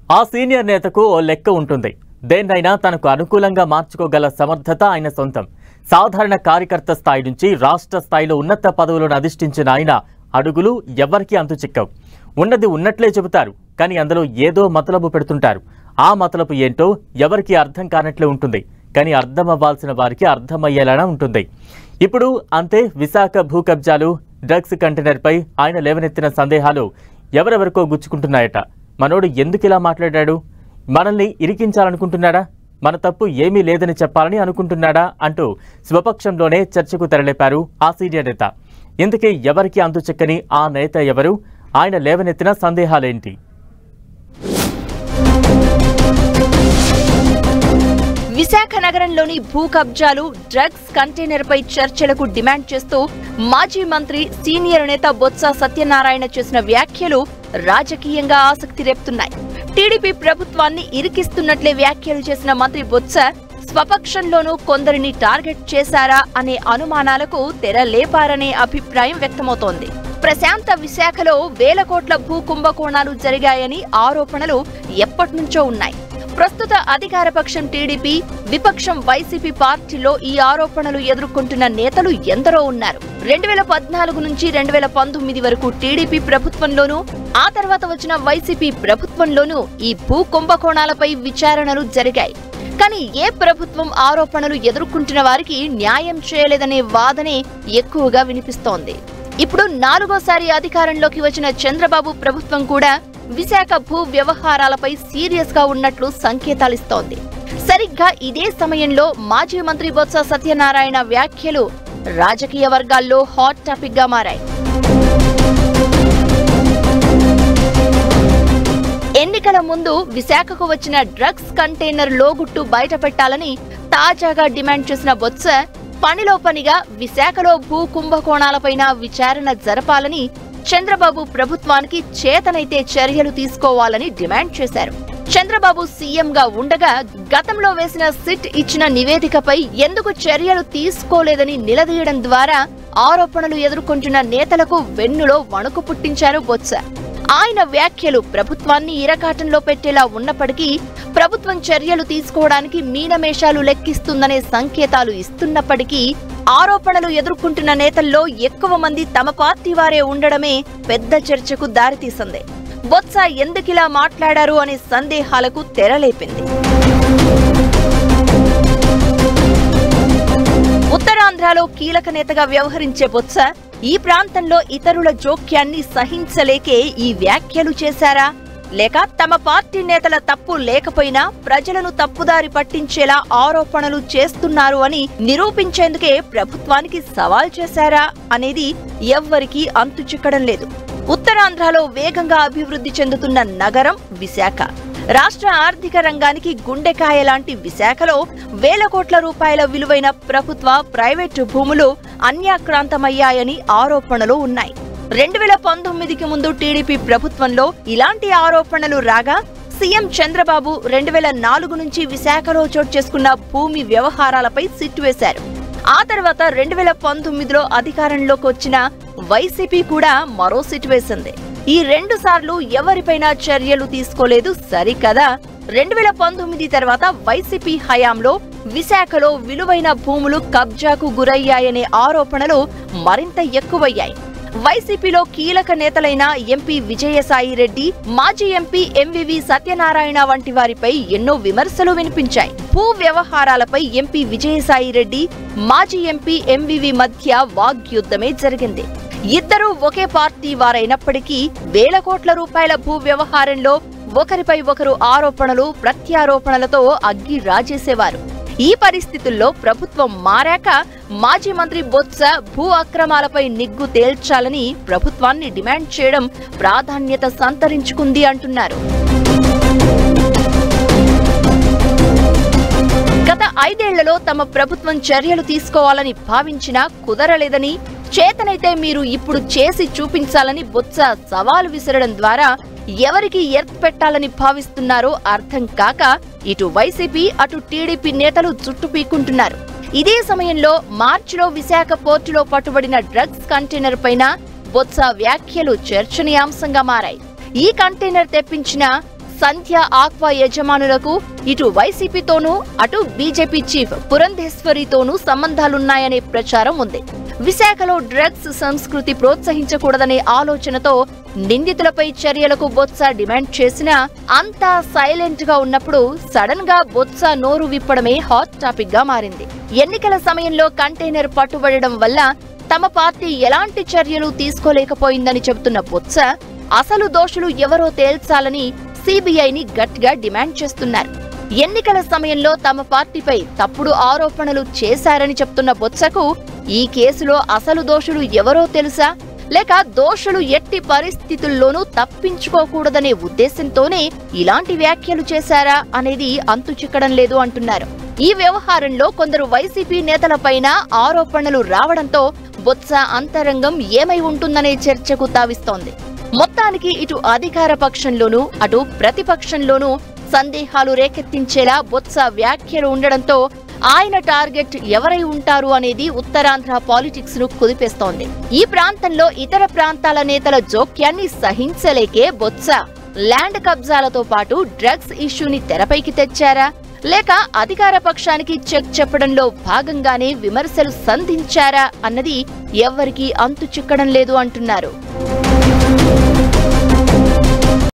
ఆ సీనియర్ నేతకు ఓ లెక్క ఉంటుంది. దేన్నైనా తనకు అనుకూలంగా మార్చుకోగల సమర్థత ఆయన సొంతం. సాధారణ కార్యకర్త స్థాయి నుంచి రాష్ట్ర స్థాయిలో ఉన్నత పదవులను అధిష్ఠించిన ఆయన అడుగులు ఎవరికీ అంతు చిక్కవు. ఉన్నది ఉన్నట్లే చెబుతారు, కానీ అందులో ఏదో మతలబు పెడుతుంటారు. ఆ మతలబు ఏంటో ఎవరికి అర్థం కానట్లే ఉంటుంది, కానీ అర్థం అవ్వాల్సిన వారికి అర్థమయ్యేలానే ఉంటుంది. ఇప్పుడు అంతే. విశాఖ భూ కబ్జాలు, డ్రగ్స్ కంటైనర్పై ఆయన లేవనెత్తిన సందేహాలు ఎవరెవరికో గుచ్చుకుంటున్నాయట. మనోడు ఎందుకిలా మాట్లాడాడు? మనల్ని ఇరికించాలనుకుంటున్నాడా? మన తప్పు ఏమీ లేదని చెప్పాలని అనుకుంటున్నాడా అంటూ స్వపక్షంలోనే చర్చకు తెరలేపారు ఆ సీనియర్ నేత. ఇందుకే ఎవరికి అంతు చిక్కని ఆ నేత ఎవరు? ఆయన లేవనెత్తిన సందేహాలేంటి? విశాఖ నగరంలోని భూ కబ్జాలు, డ్రగ్స్ కంటైనర్పై చర్చలకు డిమాండ్ చేస్తూ మాజీ మంత్రి, సీనియర్ నేత బొత్స సత్యనారాయణ చేసిన వ్యాఖ్యలు రాజకీయంగా ఆసక్తి రేపుతున్నాయి. టీడీపీ ప్రభుత్వాన్ని ఇరికిస్తున్నట్లే వ్యాఖ్యలు చేసిన మంత్రి బొత్స స్వపక్షంలోనూ కొందరిని టార్గెట్ చేశారా అనే అనుమానాలకు తెర లేపారనే అభిప్రాయం వ్యక్తమవుతోంది. ప్రశాంత విశాఖలో వేల కోట్ల భూ కుంభకోణాలు జరిగాయని ఆరోపణలు ఎప్పటినుంచో ఉన్నాయి. ప్రస్తుత అధికార పక్షం టీడీపీ, విపక్షం వైసీపీ పార్టీలో ఈ ఆరోపణలు ఎదుర్కొంటున్న నేతలు ఎందరో ఉన్నారు. 2014 నుంచి 2019 వరకు టీడీపీ ప్రభుత్వంలోనూ, ఆ తర్వాత వచ్చిన వైసీపీ ప్రభుత్వంలోనూ ఈ భూ కుంభకోణాలపై విచారణలు జరిగాయి. కానీ ఏ ప్రభుత్వం ఆరోపణలు ఎదుర్కొంటున్న వారికి న్యాయం చేయలేదనే వాదనే ఎక్కువగా వినిపిస్తోంది. ఇప్పుడు 4వసారి అధికారంలోకి వచ్చిన చంద్రబాబు ప్రభుత్వం కూడా విశాఖ భూ వ్యవహారాలపై సీరియస్ గా ఉన్నట్లు సంకేతాలిస్తోంది. సరిగ్గా ఇదే సమయంలో మాజీ మంత్రి బొత్స సత్యనారాయణ వ్యాఖ్యలు రాజకీయ వర్గాల్లో హాట్ టాపిక్ గా మారాయి. ఎన్నికల ముందు విశాఖకు వచ్చిన డ్రగ్స్ కంటైనర్ లోగుట్టు బయటపెట్టాలని తాజాగా డిమాండ్ చేసిన బొత్స పనిలో పనిగా విశాఖలో భూ కుంభకోణాలపైన విచారణ జరపాలని, చంద్రబాబు ప్రభుత్వానికి చేతనైతే చర్యలు తీసుకోవాలని డిమాండ్ చేశారు. చంద్రబాబు సీఎంగా ఉండగా గతంలో వేసిన సిట్ ఇచ్చిన నివేదికపై ఎందుకు చర్యలు తీసుకోలేదని నిలదీయడం ద్వారా ఆరోపణలు ఎదుర్కొంటున్న నేతలకు వెన్నులో వణుకు పుట్టించారు బొత్స. ఆయన వ్యాఖ్యలు ప్రభుత్వాన్ని ఇరకాటంలో పెట్టేలా ఉన్నప్పటికీ ప్రభుత్వం చర్యలు తీసుకోవడానికి మీనమేషాలు లెక్కిస్తుందనే సంకేతాలు ఇస్తున్నప్పటికీ ఆరోపణలు ఎదుర్కొంటున్న నేతల్లో ఎక్కువ మంది తమ పార్టీ వారే ఉండడమే పెద్ద చర్చకు దారితీసింది. బొత్స ఎందుకిలా మాట్లాడారు అనే సందేహాలకు తెరలేపింది. ఉత్తరాంధ్రలో కీలక నేతగా వ్యవహరించే బొత్స ఈ ప్రాంతంలో ఇతరుల జోక్యాన్ని సహించలేకే ఈ వ్యాఖ్యలు చేశారా, లేక తమ పార్టీ నేతల తప్పు లేకపోయినా ప్రజలను తప్పుదారి పట్టించేలా ఆరోపణలు చేస్తున్నారు అని నిరూపించేందుకే ప్రభుత్వానికి సవాల్ చేశారా అనేది ఎవ్వరికీ అంతు చిక్కడం లేదు. ఉత్తరాంధ్రలో వేగంగా అభివృద్ధి చెందుతున్న నగరం విశాఖ. రాష్ట్ర ఆర్థిక రంగానికి గుండెకాయ లాంటి విశాఖలో వేల కోట్ల రూపాయల విలువైన ప్రభుత్వ, ప్రైవేటు భూములు అన్యాక్రాంతమయ్యాయని ఆరోపణలు ఉన్నాయి. 2019కి ముందు టీడీపీ ప్రభుత్వంలో ఇలాంటి ఆరోపణలు రాగా సీఎం చంద్రబాబు 2004 నుంచి విశాఖలో చోటు చేసుకున్న భూమి వ్యవహారాలపై సిట్ వేశారు. ఆ తర్వాత 2019లో అధికారంలోకి వచ్చిన వైసీపీ కూడా మరో సిట్ వేసింది. ఈ 2 సార్లు ఎవరిపైనా చర్యలు తీసుకోలేదు సరికదా. 2019 తర్వాత వైసీపీ హయాంలో విశాఖలో విలువైన భూములు కబ్జాకు గురయ్యాయనే ఆరోపణలు మరింత ఎక్కువయ్యాయి. వైసీపీలో కీలక నేతలైన ఎంపీ విజయసాయిరెడ్డి, మాజీ ఎంపీ ఎంవివి సత్యనారాయణ వంటి వారిపై ఎన్నో విమర్శలు వినిపించాయి. భూ వ్యవహారాలపై ఎంపీ విజయసాయిరెడ్డి, మాజీ ఎంపీ ఎంవివి మధ్య వాగ్యుద్ధమే జరిగింది. ఇద్దరూ ఒకే పార్టీ వారైనప్పటికీ వేల కోట్ల రూపాయల భూ వ్యవహారంలో ఒకరిపై ఒకరు ఆరోపణలు, ప్రత్యారోపణలతో అగ్గి రాజేసేవారు. ఈ పరిస్థితుల్లో ప్రభుత్వం మారాక మాజీ మంత్రి బొత్స భూ అక్రమాలపై నిగ్గు తేల్చాలని ప్రభుత్వాన్ని డిమాండ్ చేయడం ప్రాధాన్యత సంతరించుకుంది అంటున్నారు. గత 5 ఏళ్లలో తమ ప్రభుత్వం చర్యలు తీసుకోవాలని భావించినా కుదరలేదని, చేతనైతే మీరు ఇప్పుడు చేసి చూపించాలని బొత్స సవాల్ విసరడం ద్వారా ఎవరికి ఎర్త్ పెట్టాలని భావిస్తున్నారో అర్థం కాక ఇటు వైసీపీ, అటు టీడీపీ నేతలు జుట్టు పీక్కుంటున్నారు. ఇదే సమయంలో మార్చిలో విశాఖ పోర్టులో పట్టుబడిన డ్రగ్స్ కంటైనర్ పైన బొత్స వ్యాఖ్యలు చర్చనీయాంశంగా మారాయి. ఈ కంటైనర్ తెప్పించిన సంధ్య ఆక్వా యజమానులకు ఇటు వైసీపీతోనూ అటు బీజేపీ చీఫ్ పురంధేశ్వరితోనూ సంబంధాలున్నాయనే ప్రచారం ఉంది. విశాఖలో డ్రగ్స్ సంస్కృతి ప్రోత్సహించకూడదనే ఆలోచనతో నిందితులపై చర్యలకు బొత్స డిమాండ్ చేసినా అంతా సైలెంట్ గా ఉన్నప్పుడు సడన్ గా బొత్స నోరు విప్పడమే హాట్ టాపిక్ గా మారింది. ఎన్నికల సమయంలో కంటైనర్ పట్టుబడడం వల్ల తమ పార్టీ ఎలాంటి చర్యలు తీసుకోలేకపోయిందని చెబుతున్న బొత్స అసలు దోషులు ఎవరో తేల్చాలని సిబిఐని గట్టిగా డిమాండ్ చేస్తున్నారు. ఎన్నికల సమయంలో తమ పార్టీపై తప్పుడు ఆరోపణలు చేశారని చెప్తున్న బొత్సకు ఈ కేసులో అసలు దోషులు ఎవరో తెలుసా, లేక దోషులు ఎట్టి పరిస్థితుల్లోనూ తప్పించుకోకూడదనే ఉద్దేశంతోనే ఇలాంటి వ్యాఖ్యలు చేశారా అనేది అంతు చిక్కడం లేదు అంటున్నారు. ఈ వ్యవహారంలో కొందరు వైసీపీ నేతలపైన ఆరోపణలు రావడంతో బొత్స అంతరంగం ఏమై ఉంటుందనే చర్చకు తావిస్తోంది. మొత్తానికి ఇటు అధికార పక్షంలోనూ అటు ప్రతిపక్షంలోనూ సందేహాలు రేకెత్తించేలా బొత్స వ్యాఖ్యలు ఉండడంతో ఆయన టార్గెట్ ఎవరై ఉంటారు అనేది ఉత్తరాంధ్ర పాలిటిక్స్ ను కుదిపేస్తోంది. ఈ ప్రాంతంలో ఇతర ప్రాంతాల నేతల జోక్యాన్ని సహించలేకే బొత్స ల్యాండ్ కబ్జాలతో పాటు డ్రగ్స్ ఇష్యూని తెరపైకి తెచ్చారా, లేక అధికార పక్షానికి చెక్ చెప్పడంలో భాగంగానే విమర్శలు సంధించారా అన్నది ఎవ్వరికీ అంతు చిక్కడం లేదు అంటున్నారు.